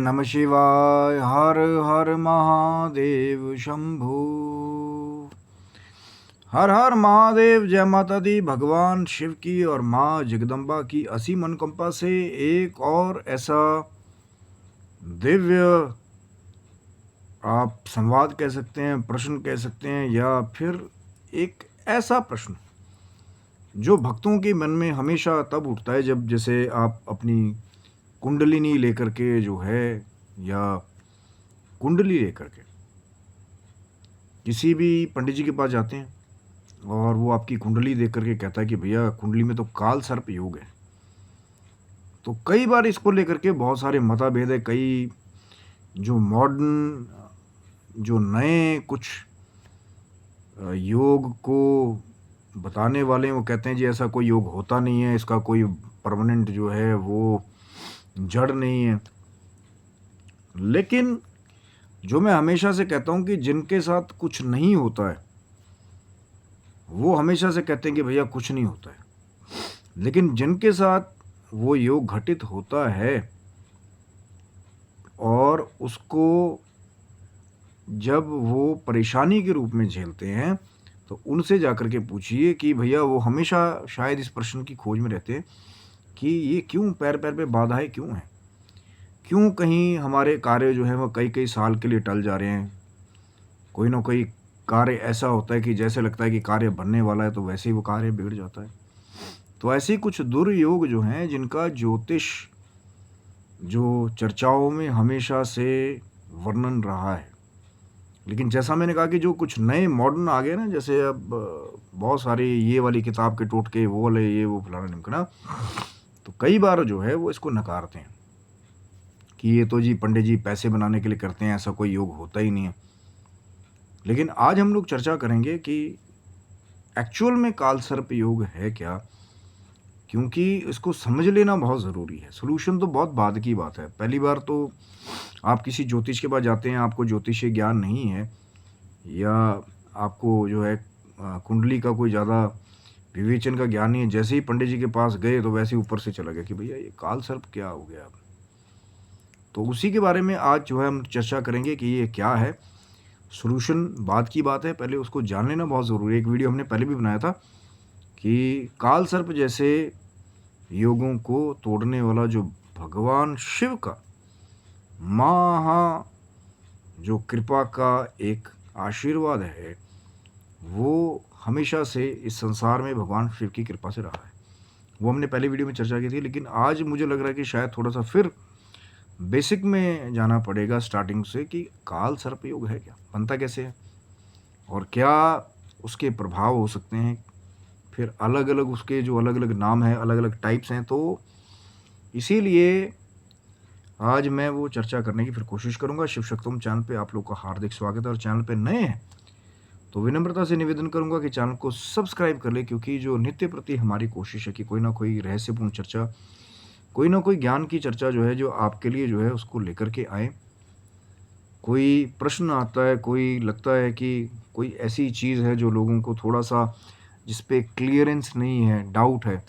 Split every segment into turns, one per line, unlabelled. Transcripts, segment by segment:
नमः शिवाय। हर हर महादेव शंभू। हर हर महादेव। जय माता दी। भगवान शिव की और माँ जगदम्बा की असीम अनुकंपा से एक और ऐसा दिव्य, आप संवाद कह सकते हैं, प्रश्न कह सकते हैं, या फिर एक ऐसा प्रश्न जो भक्तों के मन में हमेशा तब उठता है जब जैसे आप अपनी कुंडलिनी लेकर के जो है, या कुंडली लेकर के किसी भी पंडित जी के पास जाते हैं और वो आपकी कुंडली देख करके कहता है कि भैया कुंडली में तो काल सर्प योग है। तो कई बार इसको लेकर के बहुत सारे मतभेद है। कई जो मॉडर्न, जो नए कुछ योग को बताने वाले हैं, वो कहते हैं जी ऐसा कोई योग होता नहीं है, इसका कोई परमानेंट जो है वो जड़ नहीं है। लेकिन जो मैं हमेशा से कहता हूँ कि जिनके साथ कुछ नहीं होता है वो हमेशा से कहते हैं कि भैया कुछ नहीं होता है। लेकिन जिनके साथ वो योग घटित होता है और उसको जब वो परेशानी के रूप में झेलते हैं, तो उनसे जाकर के पूछिए कि भैया वो हमेशा शायद इस प्रश्न की खोज में रहते हैं कि ये क्यों पैर पैर पे बाधाएं क्यों हैं, क्यों कहीं हमारे कार्य जो है वो कई कई साल के लिए टल जा रहे हैं। कोई ना कोई कार्य ऐसा होता है कि जैसे लगता है कि कार्य बनने वाला है तो वैसे ही वो कार्य बिगड़ जाता है। तो ऐसे कुछ दुर्योग जो हैं जिनका ज्योतिष जो चर्चाओं में हमेशा से वर्णन रहा है। लेकिन जैसा मैंने कहा कि जो कुछ नए मॉडर्न आ गए ना, जैसे अब बहुत सारी ये वाली किताब के टोटके, वो वाले, ये वो फलाना ढिमकाना, तो कई बार जो है वो इसको नकारते हैं कि ये तो जी पंडित जी पैसे बनाने के लिए करते हैं, ऐसा कोई योग होता ही नहीं है। लेकिन आज हम लोग चर्चा करेंगे कि एक्चुअल में काल सर्प योग है क्या, क्योंकि इसको समझ लेना बहुत ज़रूरी है। सोल्यूशन तो बहुत बाद की बात है। पहली बार तो आप किसी ज्योतिष के पास जाते हैं, आपको ज्योतिषीय ज्ञान नहीं है, या आपको जो है कुंडली का कोई ज़्यादा विवेचन का ज्ञान नहीं है। जैसे ही पंडित जी के पास गए तो वैसे ही ऊपर से चला गया कि भैया ये काल सर्प क्या हो गया। तो उसी के बारे में आज जो है हम चर्चा करेंगे कि ये क्या है। सोल्यूशन बाद की बात है, पहले उसको जान लेना बहुत ज़रूरी है। एक वीडियो हमने पहले भी बनाया था कि काल सर्प जैसे योगों को तोड़ने वाला जो भगवान शिव का महा जो कृपा का एक आशीर्वाद है, वो हमेशा से इस संसार में भगवान शिव की कृपा से रहा है। वो हमने पहले वीडियो में चर्चा की थी। लेकिन आज मुझे लग रहा है कि शायद थोड़ा सा फिर बेसिक में जाना पड़ेगा स्टार्टिंग से कि काल सर्प योग है क्या, बनता कैसे है, और क्या उसके प्रभाव हो सकते हैं। फिर अलग अलग उसके जो अलग अलग नाम हैं, अलग अलग टाइप्स हैं। तो इसीलिए आज मैं वो चर्चा करने की फिर कोशिश करूंगा। शिव शक्तम चैनल पे आप लोग का हार्दिक स्वागत है। और चैनल पे नए हैं तो विनम्रता से निवेदन करूंगा कि चैनल को सब्सक्राइब कर ले, क्योंकि जो नित्य प्रति हमारी कोशिश है कि कोई ना कोई रहस्यपूर्ण चर्चा, कोई ना कोई ज्ञान की चर्चा जो है, जो आपके लिए जो है उसको लेकर के आए। कोई प्रश्न आता है, कोई लगता है कि कोई ऐसी चीज़ है जो लोगों को थोड़ा सा जिस पे क्लियरेंस नहीं है, डाउट है,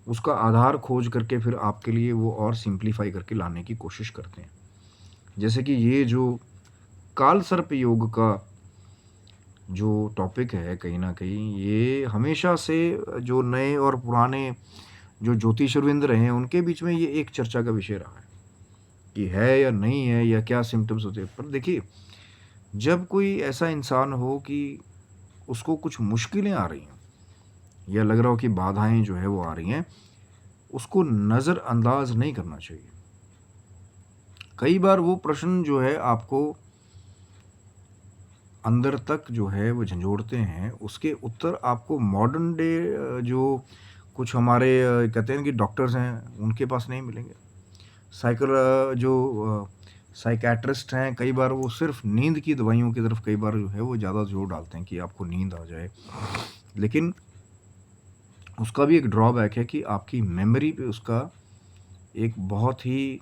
उसका आधार खोज करके फिर आपके लिए वो और सिंप्लीफाई करके लाने की कोशिश करते हैं। जैसे कि ये जो काल सर्प योग का जो टॉपिक है, कहीं ना कहीं ये हमेशा से जो नए और पुराने जो ज्योतिषविंद रहे हैं उनके बीच में ये एक चर्चा का विषय रहा है कि है या नहीं है, या क्या सिम्टम्स होते हैं। पर देखिए, जब कोई ऐसा इंसान हो कि उसको कुछ मुश्किलें आ रही हैं, या लग रहा हो कि बाधाएं जो है वो आ रही हैं, उसको नज़रअंदाज नहीं करना चाहिए। कई बार वो प्रश्न जो है आपको अंदर तक जो है वो झंझोड़ते हैं, उसके उत्तर आपको मॉडर्न डे जो कुछ हमारे कहते हैं कि डॉक्टर्स हैं उनके पास नहीं मिलेंगे। जो साइकेट्रिस्ट हैं, कई बार वो सिर्फ नींद की दवाइयों की तरफ कई बार जो है वो ज़्यादा जोर डालते हैं कि आपको नींद आ जाए। लेकिन उसका भी एक ड्रॉबैक है कि आपकी मेमोरी पे उसका एक बहुत ही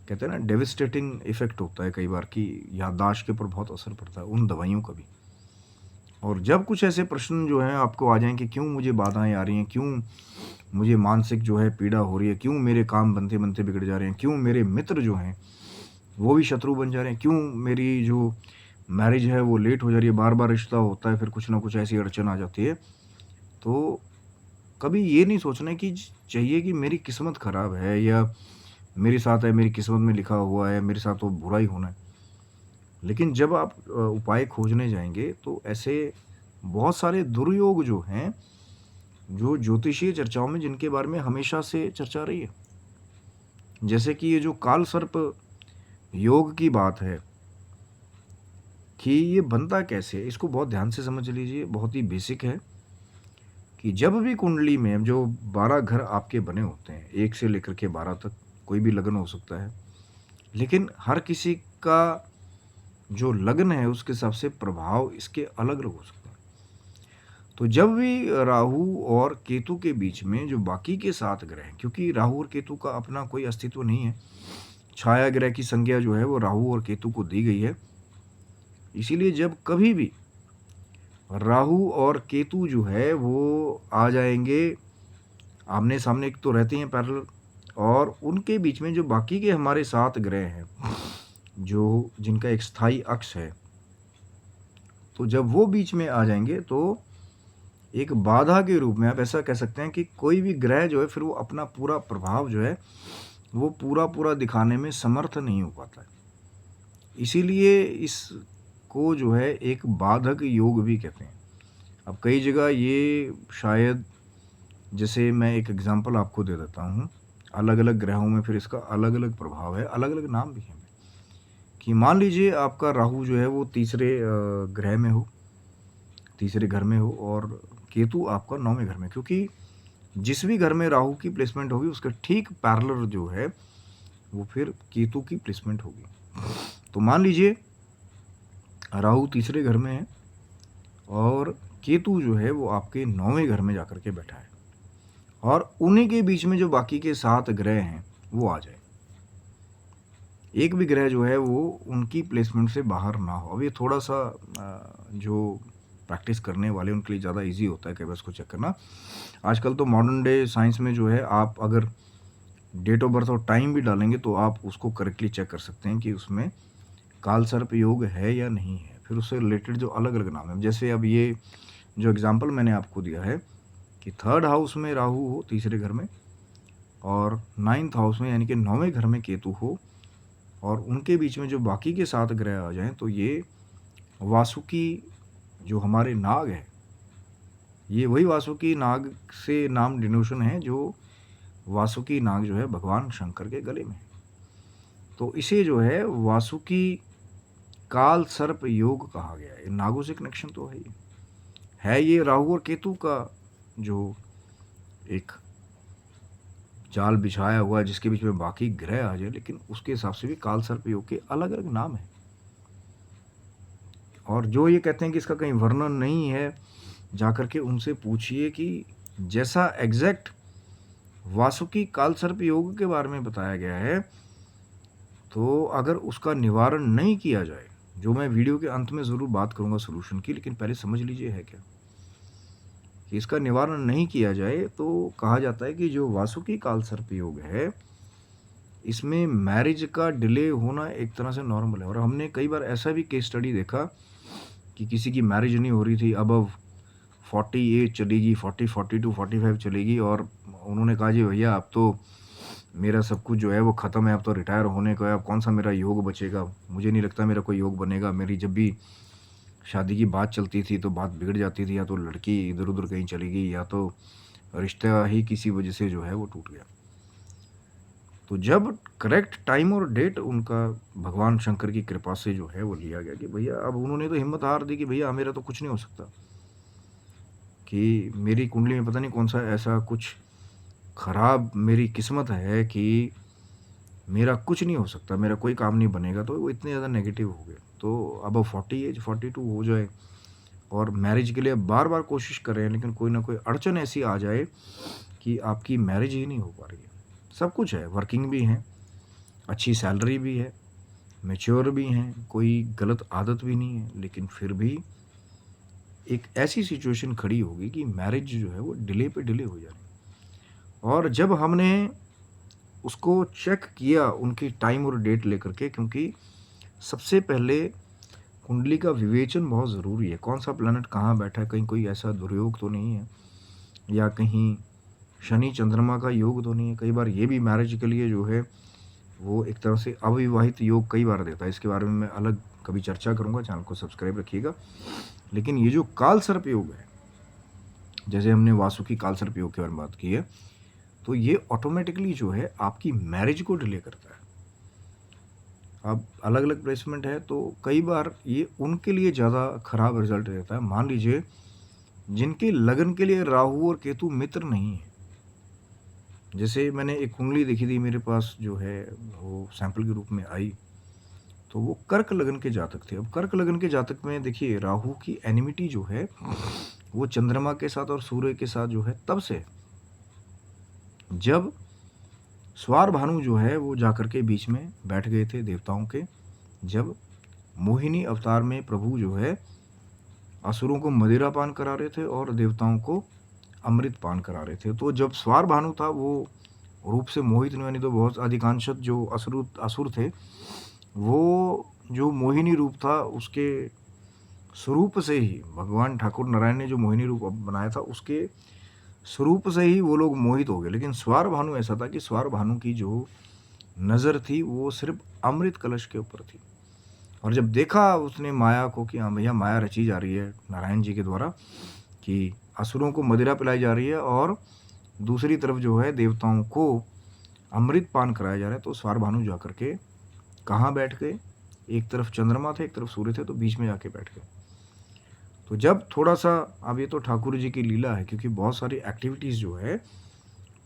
कहते हैं ना डेविस्टेटिंग इफ़ेक्ट होता है कई बार, कि याददाश्त के ऊपर बहुत असर पड़ता है उन दवाइयों का भी। और जब कुछ ऐसे प्रश्न जो हैं आपको आ जाएं कि क्यों मुझे बाधाएं आ रही हैं, क्यों मुझे मानसिक जो है पीड़ा हो रही है, क्यों मेरे काम बनते-बनते बिगड़ जा रहे हैं, क्यों मेरे मित्र जो हैं वो भी शत्रु बन जा रहे हैं, क्यों मेरी जो मैरिज है वो लेट हो जा रही है, बार-बार रिश्ता होता है फिर कुछ ना कुछ ऐसी अड़चन आ जाती है। तो कभी ये नहीं सोचना कि चाहिए कि मेरी किस्मत ख़राब है या मेरे साथ है, मेरी किस्मत में लिखा हुआ है, मेरे साथ तो बुरा ही होना है। लेकिन जब आप उपाय खोजने जाएँगे तो ऐसे बहुत सारे दुर्योग जो हैं, जो ज्योतिषीय चर्चाओं में जिनके बारे में हमेशा से चर्चा रही है। जैसे कि ये जो कालसर्प योग की बात है कि ये बनता कैसे है, इसको बहुत ध्यान से समझ लीजिए, बहुत ही बेसिक है कि जब भी कुंडली में जो 12 घर आपके बने होते हैं, 1 से लेकर के 12 तक, कोई भी लग्न हो सकता है। लेकिन हर किसी का जो लग्न है उसके हिसाब से प्रभाव इसके अलग-अलग हो सकते हैं। तो जब भी राहु और केतु के बीच में जो बाकी के 7 ग्रह हैं, क्योंकि राहु और केतु का अपना कोई अस्तित्व नहीं है, छाया ग्रह की संज्ञा जो है वो राहु और केतु को दी गई है। इसीलिए जब कभी भी राहु और केतु जो है वो आ जाएँगे, आमने-सामने एक तो रहते हैं पैरेलल, और उनके बीच में जो बाकी के हमारे 7 ग्रह हैं, जो जिनका एक स्थायी अक्ष है, तो जब वो बीच में आ जाएँगे तो एक बाधा के रूप में आप ऐसा कह सकते हैं कि कोई भी ग्रह जो है फिर वो अपना पूरा प्रभाव जो है वो पूरा-पूरा दिखाने में समर्थ नहीं हो पाता है। इसीलिए इसको जो है एक बाधक योग भी कहते हैं। अब कई जगह ये शायद, जैसे मैं एक एग्ज़ाम्पल आपको दे देता हूँ, अलग-अलग ग्रहों में फिर इसका अलग-अलग प्रभाव है, अलग-अलग नाम भी हैं। कि मान लीजिए आपका राहु जो है वो तीसरे ग्रह में हो, तीसरे घर में हो, और केतु आपका 9वें घर में, क्योंकि जिस भी घर में राहु की प्लेसमेंट होगी उसके ठीक पैरेलल जो है वो फिर केतु की प्लेसमेंट होगी। तो मान लीजिए राहु तीसरे घर में है और केतु जो है वो आपके 9वें घर में जाकर के बैठा है, और उन्हीं के बीच में जो बाकी के 7 ग्रह हैं वो आ जाए। एक भी ग्रह जो है वो उनकी प्लेसमेंट से बाहर ना हो। अब ये थोड़ा-सा जो प्रैक्टिस करने वाले उनके लिए ज़्यादा ईज़ी होता है कई बार इसको चेक करना। आजकल तो मॉडर्न डे साइंस में जो है आप अगर डेट ऑफ बर्थ और टाइम भी डालेंगे तो आप उसको करेक्टली चेक कर सकते हैं कि उसमें कालसर्प योग है या नहीं है। फिर उससे रिलेटेड जो अलग-अलग नाम है, जैसे अब ये जो एग्ज़ाम्पल मैंने आपको दिया है कि 3rd हाउस में राहु हो तीसरे घर में, और 9th हाउस में यानी कि 9वें घर में केतु हो, और उनके बीच में जो बाकी के 7 ग्रह आ जाएँ, तो ये वासुकी जो हमारे नाग हैं, ये वही वासुकी नाग से नाम डिनोशन है जो वासुकी नाग जो है भगवान शंकर के गले में है। तो इसे जो है वासुकी काल सर्प योग कहा गया है। नागों से कनेक्शन तो है ही। है ये राहु और केतु का जो एक जाल बिछाया हुआ है जिसके बीच में बाकी ग्रह आ जाए, लेकिन उसके हिसाब से भी काल सर्प योग के अलग-अलग नाम हैं। और जो ये कहते हैं कि इसका कहीं वर्णन नहीं है, जाकर के उनसे पूछिए कि जैसा एग्ज़ैक्ट वासुकी कालसर्प योग के बारे में बताया गया है, तो अगर उसका निवारण नहीं किया जाए, जो मैं वीडियो के अंत में ज़रूर बात करूँगा सॉल्यूशन की, लेकिन पहले समझ लीजिए है क्या? कि इसका निवारण नहीं किया जाए तो कहा जाता है कि जो वासुकी कालसर्प योग है, इसमें मैरिज का डिले होना एक तरह से नॉर्मल है। और हमने कई बार ऐसा भी केस स्टडी देखा कि किसी की मैरिज नहीं हो रही थी, अबव 40 एज चलेगी, 40, 42, 45 चलेगी, और उन्होंने कहा जी भैया अब तो मेरा सब कुछ जो है वो ख़त्म है, अब तो रिटायर होने को है, अब कौन सा मेरा योग बचेगा, मुझे नहीं लगता मेरा कोई योग बनेगा। मेरी जब भी शादी की बात चलती थी तो बात बिगड़ जाती थी, या तो लड़की इधर-उधर कहीं चली गई, या तो रिश्ता ही किसी वजह से जो है वो टूट गया। तो जब करेक्ट टाइम और डेट उनका भगवान शंकर की कृपा से जो है वो लिया गया कि भैया, अब उन्होंने तो हिम्मत हार दी कि भैया मेरा तो कुछ नहीं हो सकता, कि मेरी कुंडली में पता नहीं कौन-सा ऐसा कुछ खराब मेरी किस्मत है कि मेरा कुछ नहीं हो सकता, मेरा कोई काम नहीं बनेगा। तो वो इतने ज़्यादा नेगेटिव हो गए। तो अब 40 एज 42 हो जाए और मैरिज के लिए बार-बार कोशिश कर रहे हैं, लेकिन कोई ना कोई अड़चन ऐसी आ जाए कि आपकी मैरिज ही नहीं हो पा रही है। सब कुछ है, वर्किंग भी हैं, अच्छी सैलरी भी है, मैच्योर भी हैं, कोई गलत आदत भी नहीं है, लेकिन फिर भी एक ऐसी सिचुएशन खड़ी होगी कि मैरिज जो है वो डिले पे डिले हो जा रही है। और जब हमने उसको चेक किया उनकी टाइम और डेट लेकर के, क्योंकि सबसे पहले कुंडली का विवेचन बहुत ज़रूरी है। कौन सा प्लैनेट कहाँ बैठा है, कहीं कोई ऐसा दुर्योग तो नहीं है, या कहीं शनि चंद्रमा का योग तो नहीं है। कई बार ये भी मैरिज के लिए जो है वो एक तरह से अविवाहित योग कई बार देता है। इसके बारे में मैं अलग कभी चर्चा करूँगा, चैनल को सब्सक्राइब रखिएगा। लेकिन ये जो काल सर्प योग है, जैसे हमने वासुकी काल सर्प योग के बारे में बात की है, तो ये ऑटोमेटिकली जो है आपकी मैरिज को डिले करता है। अब अलग अलग प्लेसमेंट है तो कई बार ये उनके लिए ज़्यादा खराब रिजल्ट देता है। मान लीजिए जिनके लगन के लिए राहु और केतु मित्र नहीं है, जैसे मैंने एक कुंडली देखी थी मेरे पास जो है वो सैंपल के रूप में आई, तो वो कर्क लगन के जातक थे। अब कर्क लगन के जातक में देखिए राहु की एनिमिटी जो है वो चंद्रमा के साथ और सूर्य के साथ जो है तब से, जब स्वार भानु जो है वो जाकर के बीच में बैठ गए थे देवताओं के, जब मोहिनी अवतार में प्रभु जो है असुरों को मदिरा पान करा रहे थे और देवताओं को अमृत पान करा रहे थे। तो जब स्वार भानु था वो रूप से मोहित नहीं, यानी तो बहुत अधिकांश जो असुर थे वो जो मोहिनी रूप था उसके स्वरूप से ही भगवान ठाकुर नारायण ने जो मोहिनी रूप बनाया था उसके स्वरूप से ही वो लोग मोहित हो गए। लेकिन स्वार भानु ऐसा था कि स्वार भानु की जो नज़र थी वो सिर्फ अमृत कलश के ऊपर थी। और जब देखा उसने माया को कि हाँ भैया माया रची जा रही है नारायण जी के द्वारा कि असुरों को मदिरा पिलाई जा रही है और दूसरी तरफ जो है देवताओं को अमृत पान कराया जा रहा है, तो स्वार भानु जा करके कहाँ बैठ गए, एक तरफ चंद्रमा थे एक तरफ सूर्य थे, तो बीच में जाके बैठ गए। तो जब थोड़ा सा, अब ये तो ठाकुर जी की लीला है क्योंकि बहुत सारी एक्टिविटीज़ जो है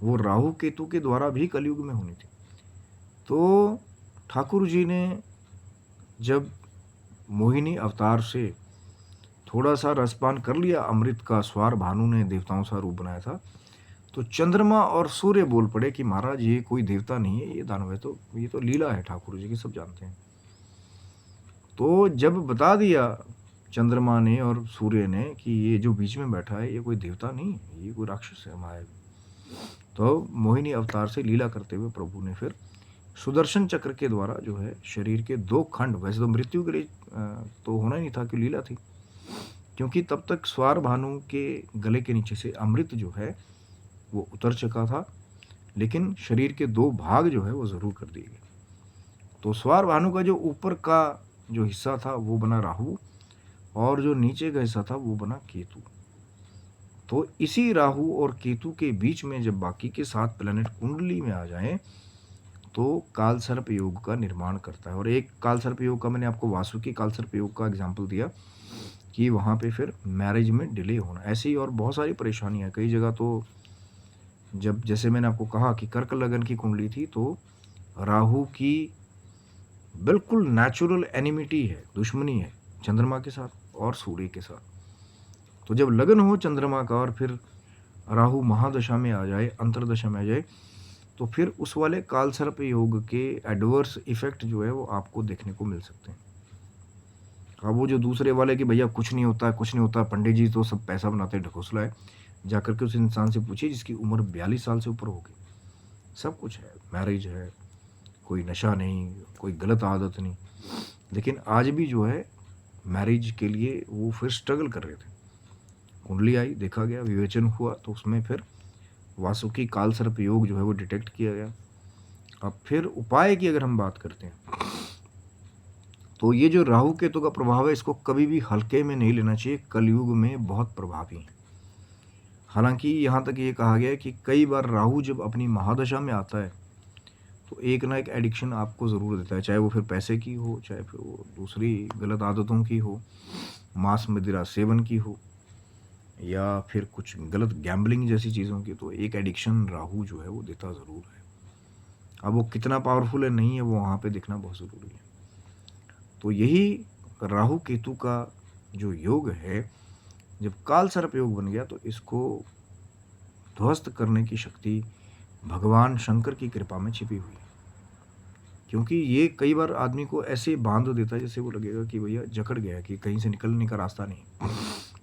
वो राहु केतु के द्वारा भी कलयुग में होनी थी। तो ठाकुर जी ने जब मोहिनी अवतार से थोड़ा सा रसपान कर लिया अमृत का, स्वार भानु ने देवताओं सा रूप बनाया था, तो चंद्रमा और सूर्य बोल पड़े कि महाराज ये कोई देवता नहीं है, ये दानव है, तो ये तो लीला है ठाकुर जी की, सब जानते हैं। तो जब बता दिया चंद्रमा ने और सूर्य ने कि ये जो बीच में बैठा है ये कोई देवता नहीं है, ये कोई राक्षस है माया, तो मोहिनी अवतार से लीला करते हुए प्रभु ने फिर सुदर्शन चक्र के द्वारा जो है शरीर के 2 खंड, वैसे तो मृत्यु के लिए तो होना ही नहीं था कि लीला थी, क्योंकि तब तक स्वार भानु के गले के नीचे से अमृत जो है वो उतर चुका था, लेकिन शरीर के 2 भाग जो है वो ज़रूर कर दिए गए। तो स्वार भानु का जो ऊपर का जो हिस्सा था वो बना राहु और जो नीचे का हिस्सा था वो बना केतु। तो इसी राहु और केतु के बीच में जब बाकी के 7 प्लैनेट कुंडली में आ जाएं तो काल सर्प योग का निर्माण करता है। और एक काल सर्प योग का मैंने आपको वासुकी काल सर्प योग का एग्जाम्पल दिया कि वहाँ पे फिर मैरिज में डिले होना, ऐसे ही और बहुत सारी परेशानियाँ कई जगह। तो जब जैसे मैंने आपको कहा कि कर्क लगन की कुंडली थी तो राहु की बिल्कुल नेचुरल एनिमिटी है, दुश्मनी है चंद्रमा के साथ और सूर्य के साथ। तो जब लगन हो चंद्रमा का और फिर राहु महादशा में आ जाए, अंतरदशा में आ जाए, तो फिर उस वाले काल सर्प योग के एडवर्स इफेक्ट जो है वो आपको देखने को मिल सकते हैं। अब वो जो दूसरे वाले कि भैया कुछ नहीं होता कुछ नहीं होता, पंडित जी तो सब पैसा बनाते ढकोसला है, जाकर के उस इंसान से पूछिए जिसकी उम्र 42 साल से ऊपर होगी, सब कुछ है, मैरिज है, कोई नशा नहीं, कोई गलत आदत नहीं, लेकिन आज भी जो है मैरिज के लिए वो फिर स्ट्रगल कर रहे थे। कुंडली आई, देखा गया, विवेचन हुआ, तो उसमें फिर वासुकी काल सर्प योग जो है वो डिटेक्ट किया गया। अब फिर उपाय की अगर हम बात करते हैं तो ये जो राहु केतु का प्रभाव है इसको कभी भी हल्के में नहीं लेना चाहिए, कलयुग में बहुत प्रभावी है। हालांकि यहाँ तक ये कहा गया है कि कई बार राहु जब अपनी महादशा में आता है तो एक ना एक एडिक्शन आपको ज़रूर देता है, चाहे वो फिर पैसे की हो, चाहे फिर वो दूसरी गलत आदतों की हो, मांस मदिरा सेवन की हो, या फिर कुछ गलत गैम्बलिंग जैसी चीज़ों की, तो एक एडिक्शन राहु जो है वो देता ज़रूर है। अब वो कितना पावरफुल है नहीं है वो वहाँ पे देखना बहुत ज़रूरी है। तो यही राहु केतु का जो योग है, जब काल सर्प योग बन गया तो इसको ध्वस्त करने की शक्ति भगवान शंकर की कृपा में छिपी हुई है। क्योंकि ये कई बार आदमी को ऐसे बांध देता है जैसे वो लगेगा कि भैया जकड़ गया, कि कहीं से निकलने का रास्ता नहीं।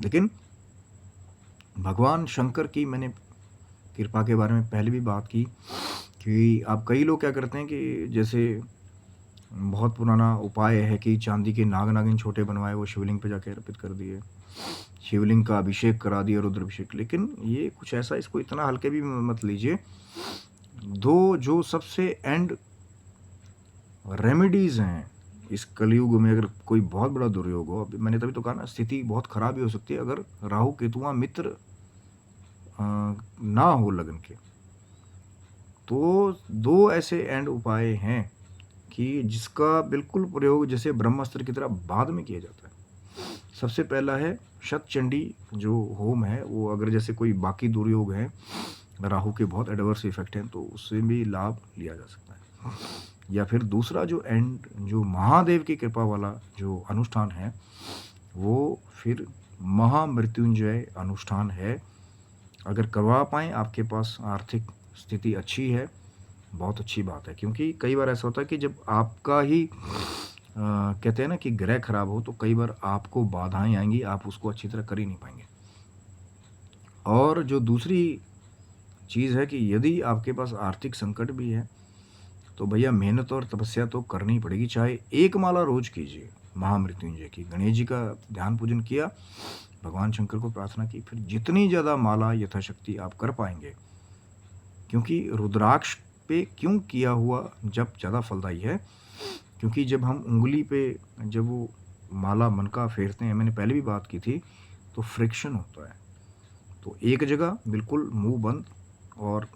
लेकिन भगवान शंकर की मैंने कृपा के बारे में पहले भी बात की कि आप कई लोग क्या करते हैं कि जैसे बहुत पुराना उपाय है कि चांदी के नाग नागिन छोटे बनवाए, वो शिवलिंग पे जाके अर्पित कर दिए, शिवलिंग का अभिषेक करा दिया, रुद्राभिषेक। लेकिन ये कुछ ऐसा, इसको इतना हल्के भी मत लीजिए। दो जो सबसे एंड रेमेडीज़ हैं इस कलयुग में, अगर कोई बहुत बड़ा दुर्योग हो, अभी मैंने तभी तो कहा ना, स्थिति बहुत खराब भी हो सकती है अगर राहु केतुआ मित्र ना हो लगन के। तो दो ऐसे एंड उपाय हैं कि जिसका बिल्कुल प्रयोग जैसे ब्रह्मास्त्र की तरह बाद में किया जाता है। सबसे पहला है शतचंडी जो होम है, वो अगर जैसे कोई बाकी दुर्योग है, राहु के बहुत एडवर्स इफेक्ट हैं, तो उससे भी लाभ लिया जा सकता है। या फिर दूसरा जो एंड, जो महादेव की कृपा वाला जो अनुष्ठान है, वो फिर महामृत्युंजय अनुष्ठान है। अगर करवा पाएँ, आपके पास आर्थिक स्थिति अच्छी है, बहुत अच्छी बात है। क्योंकि कई बार ऐसा होता है कि जब आपका ही कहते हैं ना कि ग्रह खराब हो, तो कई बार आपको बाधाएं आएंगी, आप उसको अच्छी तरह कर ही नहीं पाएंगे। और जो दूसरी चीज़ है कि यदि आपके पास आर्थिक संकट भी है, तो भैया मेहनत और तपस्या तो करनी पड़ेगी। चाहे एक माला रोज कीजिए महामृत्युंजय की, गणेश जी का ध्यान पूजन किया, भगवान शंकर को प्रार्थना की, फिर जितनी ज़्यादा माला यथाशक्ति आप कर पाएंगे। क्योंकि रुद्राक्ष पे क्यों किया हुआ जब ज़्यादा फलदायी है, क्योंकि जब हम उंगली पे जब वो माला मन का फेरते हैं, मैंने पहले भी बात की थी, तो फ्रिक्शन होता है। तो एक जगह बिल्कुल मुंह बंद, और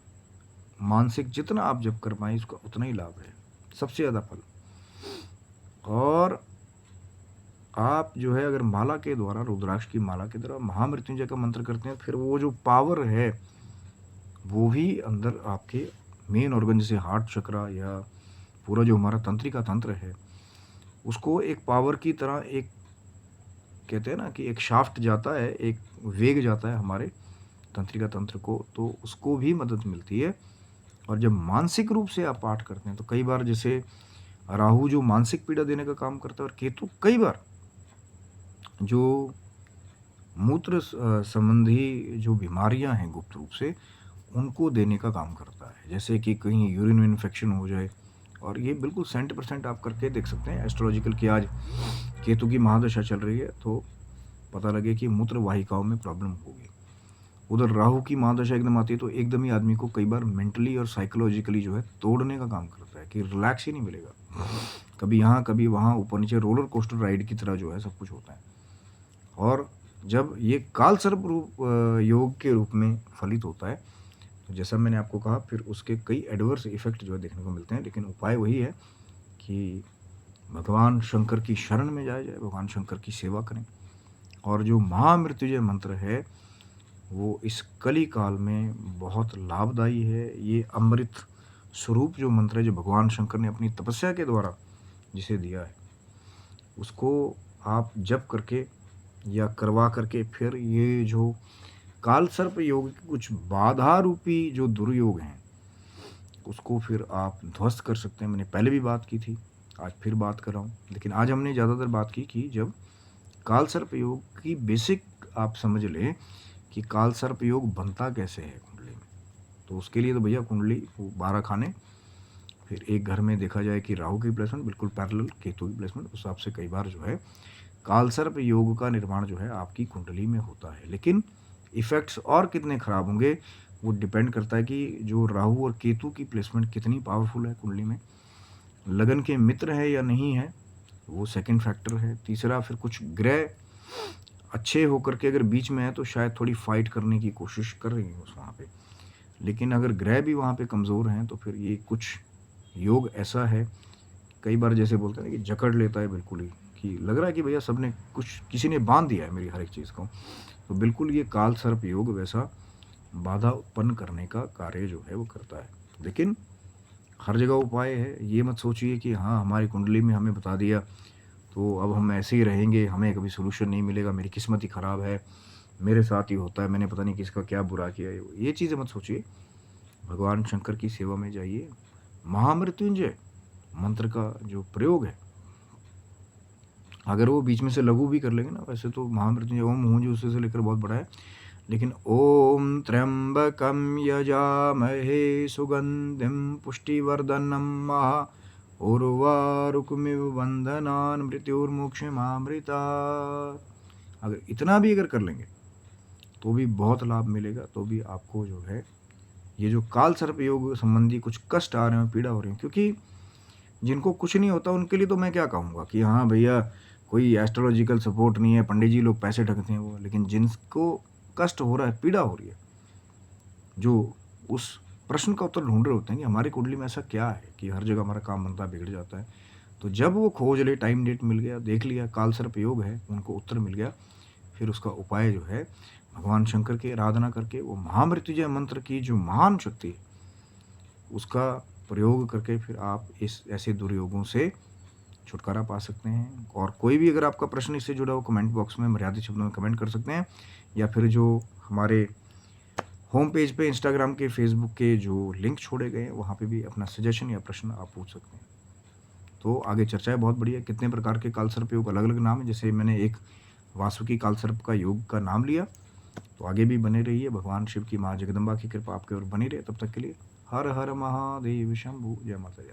मानसिक जितना आप जब कर पाएँ उसका उतना ही लाभ है, सबसे ज़्यादा फल। और आप जो है अगर माला के द्वारा, रुद्राक्ष की माला के द्वारा महामृत्युंजय का मंत्र करते हैं, फिर वो जो पावर है वो भी अंदर आपके मेन ऑर्गन जैसे हार्ट चक्रा या पूरा जो हमारा तंत्रिका तंत्र है, उसको एक पावर की तरह, एक कहते हैं ना कि एक शाफ्ट जाता है, एक वेग जाता है हमारे तंत्रिका तंत्र को, तो उसको भी मदद मिलती है। और जब मानसिक रूप से आप पाठ करते हैं, तो कई बार जैसे राहु जो मानसिक पीड़ा देने का काम करता है, और केतु कई बार जो मूत्र संबंधी जो बीमारियां हैं गुप्त रूप से, उनको देने का काम करता है। जैसे कि कहीं यूरिन में इन्फेक्शन हो जाए, और ये बिल्कुल 100% आप करके देख सकते हैं एस्ट्रोलॉजिकल की। आज केतु की महादशा चल रही है, तो पता लगे कि मूत्र वाहिकाओं में प्रॉब्लम होगी। उधर राहु की महादशा एकदम आती है, तो एकदम ही आदमी को कई बार मेंटली और साइकोलॉजिकली जो है तोड़ने का काम करता है, कि रिलैक्स ही नहीं मिलेगा, कभी यहाँ कभी वहाँ, ऊपर नीचे रोलर कोस्टर राइड की तरह जो है सब कुछ होता है। और जब ये काल सर्प रूप योग के रूप में फलित होता है, तो जैसा मैंने आपको कहा, फिर उसके कई एडवर्स इफेक्ट जो है देखने को मिलते हैं। लेकिन उपाय वही है कि भगवान शंकर की शरण में जाया जाए, भगवान शंकर की सेवा करें। और जो महामृत्युंजय मंत्र है, वो इस कली काल में बहुत लाभदायी है। ये अमृत स्वरूप जो मंत्र है, जो भगवान शंकर ने अपनी तपस्या के द्वारा जिसे दिया है, उसको आप जप करके या करवा करके, फिर ये जो काल सर्प योग की कुछ बाधा रूपी जो दुर्योग हैं, उसको फिर आप ध्वस्त कर सकते हैं। मैंने पहले भी बात की थी, आज फिर बात कर रहा हूँ। लेकिन आज हमने ज़्यादातर बात की कि जब काल सर्प योग की बेसिक आप समझ लें कि काल सर्प योग बनता कैसे है कुंडली में। तो उसके लिए तो भैया कुंडली 12 खाने, फिर एक घर में देखा जाए कि राहु की प्लेसमेंट बिल्कुल पैरेलल केतु की प्लेसमेंट, उस हिसाब से कई बार जो है काल सर्प योग का निर्माण जो है आपकी कुंडली में होता है। लेकिन इफ़ेक्ट्स और कितने खराब होंगे, वो डिपेंड करता है कि जो राहु और केतु की प्लेसमेंट कितनी पावरफुल है कुंडली में, लगन के मित्र है या नहीं है, वो सेकंड फैक्टर है। तीसरा, फिर कुछ ग्रह अच्छे होकर के अगर बीच में है, तो शायद थोड़ी फाइट करने की कोशिश कर रही है उस वहाँ पे। लेकिन अगर ग्रह भी वहाँ पे कमज़ोर हैं, तो फिर ये कुछ योग ऐसा है, कई बार जैसे बोलते हैं ना कि जकड़ लेता है बिल्कुल ही, कि लग रहा है कि भैया सबने कुछ, किसी ने बांध दिया है मेरी हर एक चीज़ को। तो बिल्कुल ये काल सर्प योग वैसा बाधा उत्पन्न करने का कार्य जो है वो करता है। लेकिन हर जगह उपाय है। ये मत सोचिए कि हाँ, हमारी कुंडली में हमें बता दिया तो अब हम ऐसे ही रहेंगे, हमें कभी सोल्यूशन नहीं मिलेगा, मेरी किस्मत ही ख़राब है, मेरे साथ ही होता है, मैंने पता नहीं किसका क्या बुरा किया है। ये चीज़ें मत सोचिए। भगवान शंकर की सेवा में जाइए। महामृत्युंजय मंत्र का जो प्रयोग है, अगर वो बीच में से लघु भी कर लेंगे ना, वैसे तो महामृत्युंजय ओम हूँ जो उससे लेकर बहुत बड़ा है, लेकिन ओम त्र्यंबकम यजामहे सुगंधिम पुष्टिवर्धनम महा उर्वारुकमिव बंधनान मृत्युर्मुक्षमामृता। अगर इतना भी अगर कर लेंगे तो भी बहुत लाभ मिलेगा। तो भी आपको जो है ये जो काल सर्प योग संबंधी कुछ कष्ट आ रहे हैं, पीड़ा हो रही है, क्योंकि जिनको कुछ नहीं होता उनके लिए तो मैं क्या कहूँगा कि हाँ भैया कोई एस्ट्रोलॉजिकल सपोर्ट नहीं है, पंडित जी लोग पैसे ठगते हैं वो, लेकिन जिनको कष्ट हो रहा है, पीड़ा हो रही है, जो उस प्रश्न का उत्तर ढूंढ रहे होते हैं कि हमारी कुंडली में ऐसा क्या है कि हर जगह हमारा काम धंधा बिगड़ जाता है, तो जब वो खोज ले, टाइम डेट मिल गया, देख लिया काल सर्प योग है, उनको उत्तर मिल गया, फिर उसका उपाय जो है भगवान शंकर की आराधना करके वो महामृत्युंजय मंत्र की जो महान शक्ति है उसका प्रयोग करके फिर आप इस ऐसे दुर्योगों से छुटकारा पा सकते हैं। और कोई भी अगर आपका प्रश्न इससे जुड़ा हो कमेंट बॉक्स में मर्यादित शब्दों में कमेंट कर सकते हैं, या फिर जो हमारे होम पेज पे इंस्टाग्राम के, फेसबुक के जो लिंक छोड़े गए हैं वहाँ पे भी अपना सजेशन या प्रश्न आप पूछ सकते हैं। तो आगे चर्चाएं बहुत बढ़िया, कितने प्रकार के काल सर्प योग, अलग अलग नाम है, जैसे मैंने एक वासुकी काल सर्प का योग का नाम लिया। तो आगे भी बने रहिए, भगवान शिव की माँ जगदम्बा की कृपा आपके ओर बनी रहे। तब तक के लिए हर हर महादेव शंभु, जय माता दी।